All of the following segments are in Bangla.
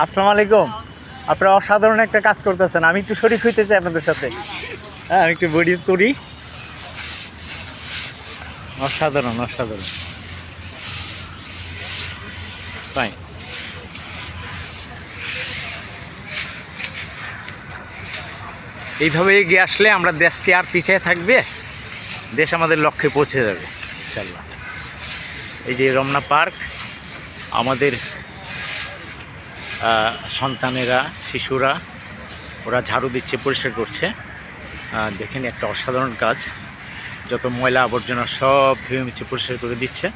আসসালামু আলাইকুম। আপনারা অসাধারণ একটা কাজ করতেছেন, আমি একটু শরীক হইতে চাই আপনাদের সাথে। হ্যাঁ, আমি একটু বডি করি। অসাধারণ অসাধারণ। তাই এইভাবে এগিয়ে আসলে আমরা দেশকে আর পিছিয়ে থাকবে, দেশ আমাদের লক্ষ্যে পৌঁছে যাবে ইনশাল্লাহ। এই যে রমনা পার্ক, আমাদের সন্তানেরা, শিশুরা ওরা ঝাড়ু দিচ্ছে, পরিষ্কার করছে। দেখেন একটা অসাধারণ কাজ, যত ময়লা আবর্জনা সব ধুয়ে মুছে পরিষ্কার করে দিচ্ছে।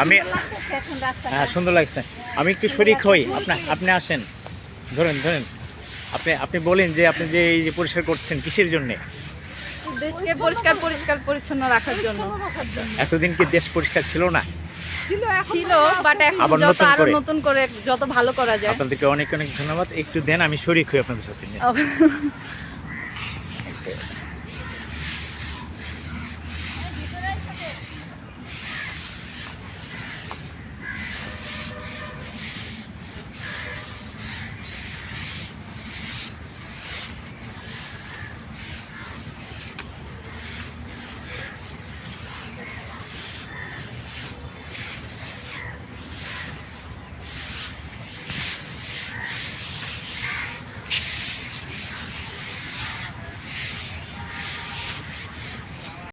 আমি হ্যাঁ, সুন্দর লাগছে। আমি একটু শরীক হই, আপনি আসেন, ধরেন ধরেন। আপনি বলেন যে আপনি যে এই যে পরিষ্কার করছেন কিসের জন্য? দেশকে পরিষ্কার পরিচ্ছন্ন রাখার জন্য। এতদিন কি দেশ পরিষ্কার ছিল না? ছিল, বাট এখন আবার যত আরো নতুন করে যত ভালো করা যায়। আপনাদেরকে অনেক অনেক ধন্যবাদ। একটু দেন, আমি শরীক হই আপনাদের সাথে।